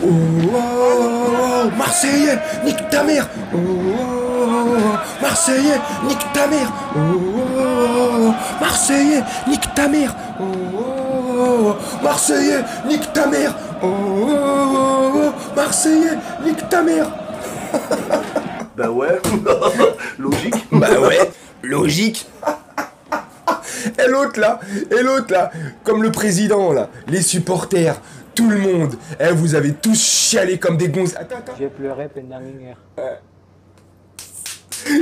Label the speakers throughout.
Speaker 1: oh, Marseillais, nique ta mère. Oh, Marseillais, nique ta mère. Oh, Marseillais, nique ta mère. Oh, Marseillais, nique ta mère. Oh, Marseillais, nique ta mère.
Speaker 2: Bah ouais, logique.
Speaker 1: Bah ouais, logique. Et l'autre là, comme le président là, les supporters, tout le monde, vous avez tous chialé comme des gonzes. Attends.
Speaker 3: J'ai pleuré pendant une heure.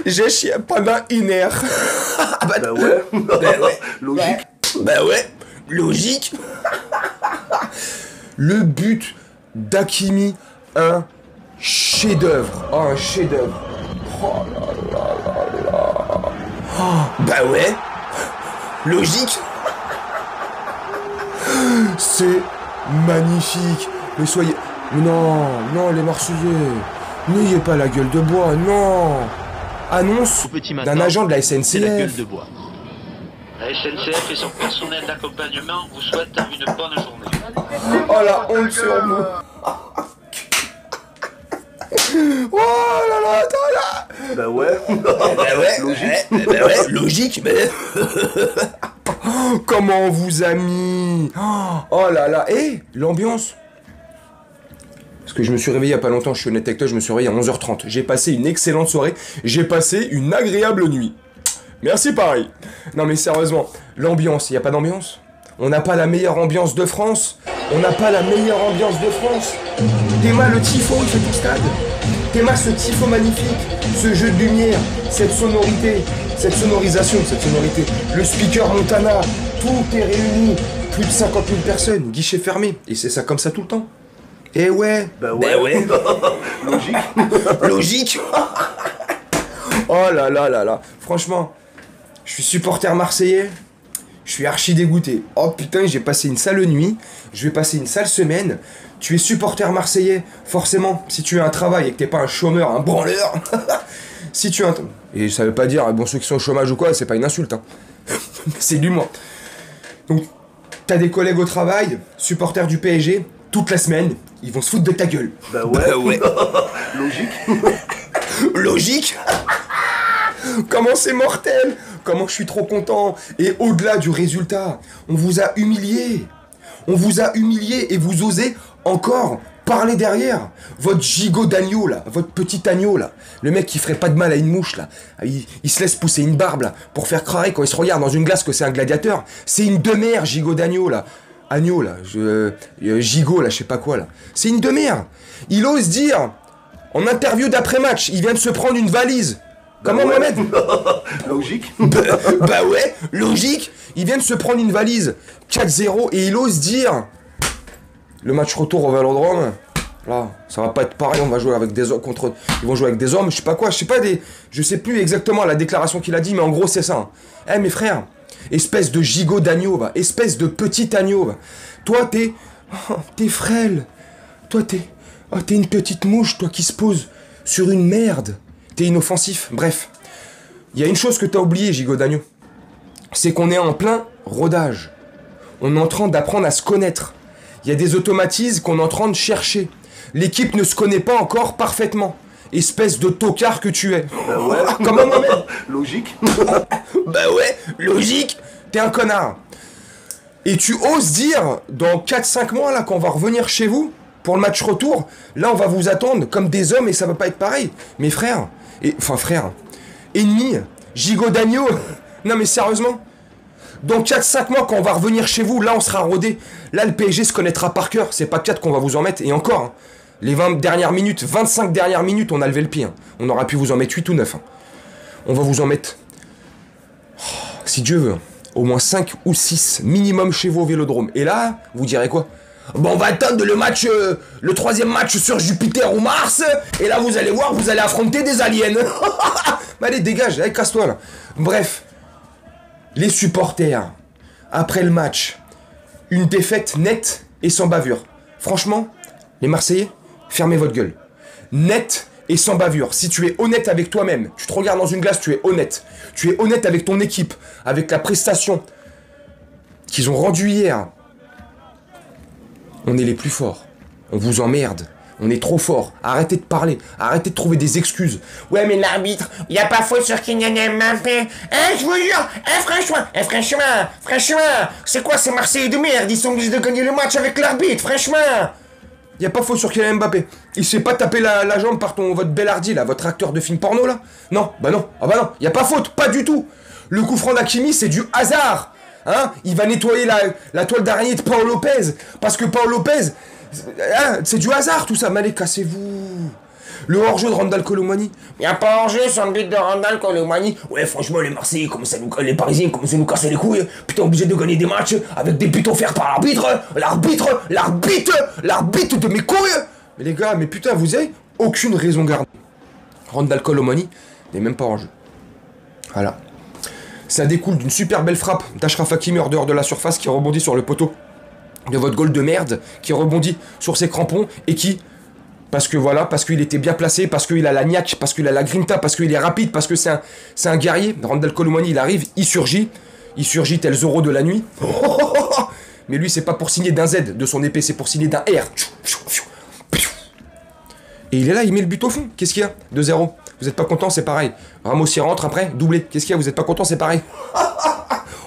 Speaker 1: J'ai chialé pendant une heure.
Speaker 2: Bah ouais, logique.
Speaker 1: Bah ouais, logique. Le but d'Hakimi, un chef-d'œuvre. Oh, un chef-d'œuvre. Oh là là là là. Oh, bah ouais. Logique. C'est magnifique. Mais soyez... Non, les Marseillais. N'ayez pas la gueule de bois, non. Annonce d'un agent de la SNCF.
Speaker 4: C'est la gueule de bois. La SNCF et son personnel d'accompagnement vous souhaitent une bonne journée.
Speaker 1: Oh la honte sur nous. Oh là là, attends là.
Speaker 2: Bah ouais, logique.
Speaker 1: Bah ouais, logique, mais... Comment on vous a mis? Oh là là, l'ambiance. Parce que je me suis réveillé il y a pas longtemps, je suis honnête avec toi, je me suis réveillé à 11h30. J'ai passé une excellente soirée, j'ai passé une agréable nuit. Merci Paris. Non mais sérieusement, l'ambiance, il n'y a pas d'ambiance? On n'a pas la meilleure ambiance de France? On n'a pas la meilleure ambiance de France? T'aimas le tifo, il fait tout stade? T'aimas ce tifo magnifique? Ce jeu de lumière, cette sonorité, cette sonorisation, cette sonorité. Le speaker Montana, tout est réuni. Plus de 50 000 personnes, guichet fermé. Et c'est ça comme ça tout le temps. Eh ouais.
Speaker 2: Bah ouais. Logique.
Speaker 1: Logique. Oh là là là là. Franchement, je suis supporter marseillais. Je suis archi dégoûté. Oh putain, j'ai passé une sale nuit. Je vais passer une sale semaine. Tu es supporter marseillais. Forcément, si tu as un travail et que t'es pas un chômeur, un branleur. Si tu as un... Et ça veut pas dire, bon, ceux qui sont au chômage ou quoi, c'est pas une insulte. Hein. C'est de l'humour. Donc, t'as des collègues au travail, supporters du PSG, toute la semaine, ils vont se foutre de ta gueule.
Speaker 2: Bah ouais. Logique.
Speaker 1: Logique. Comment c'est mortel. Comment je suis trop content. Et au-delà du résultat, on vous a humilié. On vous a humilié et vous osez encore parler derrière. Votre gigot d'agneau là, votre petit agneau là. Le mec qui ferait pas de mal à une mouche là. Il se laisse pousser une barbe là pour faire croire quand il se regarde dans une glace que c'est un gladiateur. C'est une demeure, gigot d'agneau là. Agneau là, gigot là, je sais pas quoi là. C'est une demeure. Il ose dire, en interview d'après-match, il vient de se prendre une valise. Comment Mohamed?
Speaker 2: Logique.
Speaker 1: Bah ouais, logique. Il vient de se prendre une valise 4-0 et il ose dire le match retour au Vélodrome. Là, ça va pas être pareil, on va jouer avec des hommes contre... Ils vont jouer avec des hommes, je sais pas quoi, je sais plus exactement la déclaration qu'il a dit, mais en gros c'est ça. Eh mes frères, espèce de gigot d'agneau, va. Espèce de petit agneau, va. Toi t'es frêle. Toi t'es une petite mouche, toi qui se pose sur une merde. T'es inoffensif, bref. Il y a une chose que t'as oublié, gigot d'agneau. C'est qu'on est en plein rodage. On est en train d'apprendre à se connaître. Il y a des automatismes qu'on est en train de chercher. L'équipe ne se connaît pas encore parfaitement. Espèce de tocard que tu es.
Speaker 2: Bah ouais.
Speaker 1: Comment Mohamed?
Speaker 2: Logique.
Speaker 1: Bah ouais, logique. T'es un connard. Et tu oses dire, dans 4-5 mois, là, qu'on va revenir chez vous, pour le match retour, là, on va vous attendre comme des hommes et ça va pas être pareil. Mes frères, ennemis, gigot d'agneau, non mais sérieusement, dans 4-5 mois, quand on va revenir chez vous, là, on sera rodé. Là, le PSG se connaîtra par cœur. C'est pas 4 qu'on va vous en mettre. Et encore, hein, les 20 dernières minutes, 25 dernières minutes, on a levé le pied. Hein. On aurait pu vous en mettre 8 ou 9. Hein. On va vous en mettre, si Dieu veut, au moins 5 ou 6 minimum chez vous au Vélodrome. Et là, vous direz quoi? Bon, on va attendre le match, le 3e match sur Jupiter ou Mars. Et là, vous allez voir, vous allez affronter des aliens. Mais allez, dégage, allez, casse-toi là. Bref, les supporters, après le match, une défaite nette et sans bavure. Franchement, les Marseillais, fermez votre gueule. Nette et sans bavure. Si tu es honnête avec toi-même, tu te regardes dans une glace, tu es honnête. Tu es honnête avec ton équipe, avec la prestation qu'ils ont rendue hier. On est les plus forts. On vous emmerde. On est trop fort. Arrêtez de parler. Arrêtez de trouver des excuses. Ouais, mais l'arbitre, y a pas faute sur Kylian Mbappé. Je vous jure. Franchement. C'est quoi ces Marseillais de merde? Ils sont obligés de gagner le match avec l'arbitre, franchement. Y a pas faute sur Kylian Mbappé. Il s'est pas tapé la jambe par votre Bellardi, là, votre acteur de film porno, là? Non, bah non. Ah bah non. Y a pas faute. Pas du tout. Le coup franc d'Hakimi, c'est du hasard. Hein? Il va nettoyer la toile d'araignée de Paul Lopez. Parce que Paul Lopez... Hein, c'est du hasard tout ça, mais allez, cassez-vous. Le hors-jeu de Randal Colomani. Y'a pas hors-jeu sur le but de Randal Colomani. Ouais, franchement, les Marseillais, les Parisiens commencent à nous casser les couilles. Putain, obligés de gagner des matchs avec des buts offerts par l'arbitre. L'arbitre de mes couilles. Mais les gars, mais putain, vous avez aucune raison gardée. Randal Colomani n'est même pas en jeu. Voilà. Ça découle d'une super belle frappe d'Achraf Hakimi hors dehors de la surface qui rebondit sur le poteau de votre goal de merde, qui rebondit sur ses crampons et qui, parce qu'il était bien placé, parce qu'il a la niaque, parce qu'il a la grinta, parce qu'il est rapide, parce que c'est un guerrier. Randal Colomani, il arrive, il surgit tel Zoro de la nuit. Mais lui, c'est pas pour signer d'un Z de son épée, c'est pour signer d'un R. Et il est là, il met le but au fond. Qu'est-ce qu'il y a? 2-0. Vous êtes pas content, c'est pareil. Ramos y rentre après, doublé. Qu'est-ce qu'il y a? Vous êtes pas content, c'est pareil.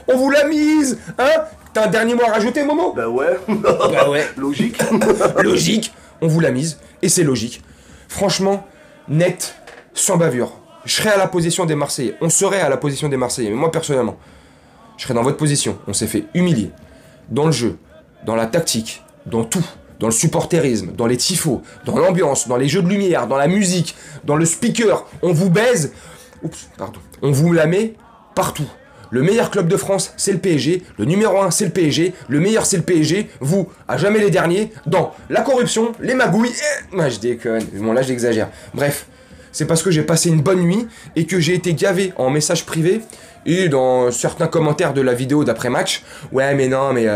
Speaker 1: On vous l'a mise, hein? T'as un dernier mot à rajouter, Momo?
Speaker 2: Bah ouais.
Speaker 1: Bah ouais.
Speaker 2: Logique.
Speaker 1: Logique. On vous l'a mise. Et c'est logique. Franchement, net, sans bavure. Je serais à la position des Marseillais. On serait à la position des Marseillais. Mais moi, personnellement, je serais dans votre position. On s'est fait humilier. Dans le jeu, dans la tactique, dans tout. Dans le supporterisme, dans les tifos, dans l'ambiance, dans les jeux de lumière, dans la musique, dans le speaker. On vous baise. Oups, pardon. On vous la met partout. Le meilleur club de France, c'est le PSG. Le numéro 1, c'est le PSG. Le meilleur, c'est le PSG. Vous, à jamais les derniers, dans la corruption, les magouilles... Moi, je déconne. Bon, là, j'exagère. Bref, c'est parce que j'ai passé une bonne nuit et que j'ai été gavé en message privé et dans certains commentaires de la vidéo d'après-match. Ouais, mais non, mais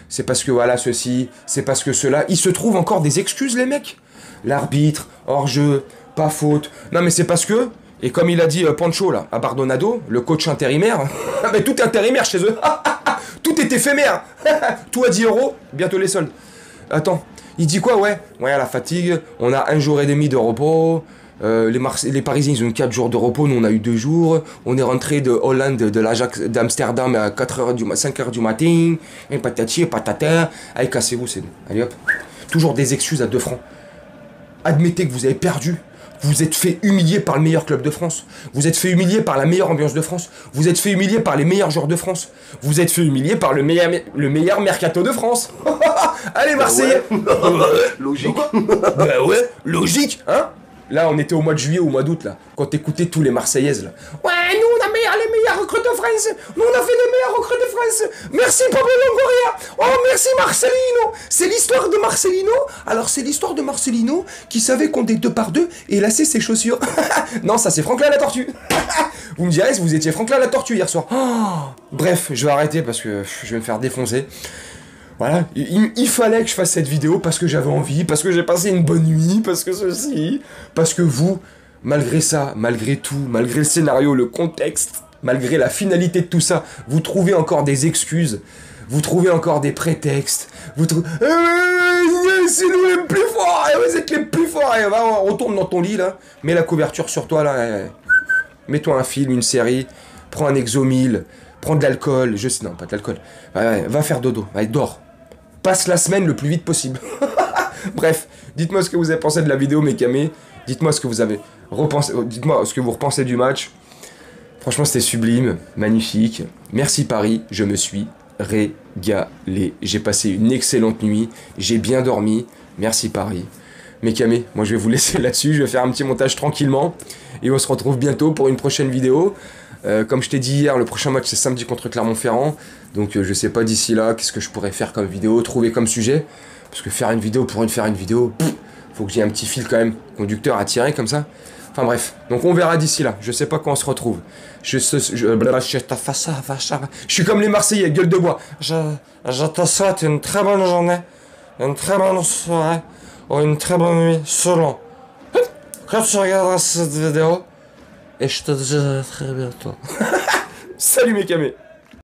Speaker 1: c'est parce que voilà, ceci, c'est parce que cela... Il se trouve encore des excuses, les mecs. L'arbitre, hors-jeu, pas faute. Non, mais c'est parce que... Et comme il a dit Pancho, là, à Bardonado, le coach intérimaire, mais tout est intérimaire chez eux. Tout est éphémère. Tout à 10 €, bientôt les soldes. Attends, il dit quoi, ouais, la fatigue, on a 1 jour et demi de repos, les Parisiens, ils ont 4 jours de repos, nous on a eu 2 jours, on est rentré de Hollande, de l'Ajax d'Amsterdam à 5h du matin, et patati et patata, allez, cassez-vous, c'est nous. Allez hop. Toujours des excuses à 2 francs. Admettez que vous avez perdu. Vous êtes fait humilier par le meilleur club de France. Vous êtes fait humilier par la meilleure ambiance de France. Vous êtes fait humilier par les meilleurs joueurs de France. Vous êtes fait humilier par le meilleur mercato de France. Allez, Marseillais.
Speaker 2: Bah ouais. Logique.
Speaker 1: Bah ouais, logique, hein? Là, on était au mois de juillet ou au mois d'août, là, quand t'écoutais tous les Marseillaises, là. Ouais, nous, on a les meilleurs recrues de France. Nous, on a fait les meilleurs recrues de France. Merci, Pablo Longoria. Oh, merci, Marcelino. C'est l'histoire de Marcelino. Alors, c'est l'histoire de Marcelino qui savait compter 2 par 2 et lasser ses chaussures. Non, ça, c'est Franklin la Tortue. Vous me direz, vous étiez Franklin la Tortue hier soir. Oh, bref, je vais arrêter parce que je vais me faire défoncer. Voilà, il fallait que je fasse cette vidéo parce que j'avais envie, parce que j'ai passé une bonne nuit, parce que ceci, parce que vous, malgré ça, malgré tout, malgré le scénario, le contexte, malgré la finalité de tout ça, vous trouvez encore des excuses, vous trouvez encore des prétextes, vous trouvez... c'est nous les plus forts, vous êtes les plus forts, va, retourne dans ton lit là, mets la couverture sur toi là, mets-toi un film, une série, prends un Exomil, prends de l'alcool, non pas de l'alcool, va faire dodo, dors. Passe la semaine le plus vite possible. Bref, dites-moi ce que vous avez pensé de la vidéo, mes camés. Dites-moi ce que vous avez repensé. Dites-moi ce que vous repensez du match. Franchement, c'était sublime, magnifique. Merci Paris, je me suis régalé. J'ai passé une excellente nuit. J'ai bien dormi. Merci Paris. Mes camés, moi je vais vous laisser là-dessus. Je vais faire un petit montage tranquillement. Et on se retrouve bientôt pour une prochaine vidéo. Comme je t'ai dit hier, le prochain match c'est samedi contre Clermont-Ferrand. Donc je sais pas d'ici là qu'est-ce que je pourrais faire comme vidéo, trouver comme sujet. Parce que faire une vidéo pour faire une vidéo, faut que j'ai un petit fil quand même, conducteur à tirer comme ça. Enfin bref, donc on verra d'ici là. Je sais pas quand on se retrouve. Je suis comme les Marseillais, gueule de bois. Je te souhaite une très bonne journée, une très bonne soirée, ou une très bonne nuit selon quand tu regarderas cette vidéo. Et je te dis à très bientôt. Salut mes camés.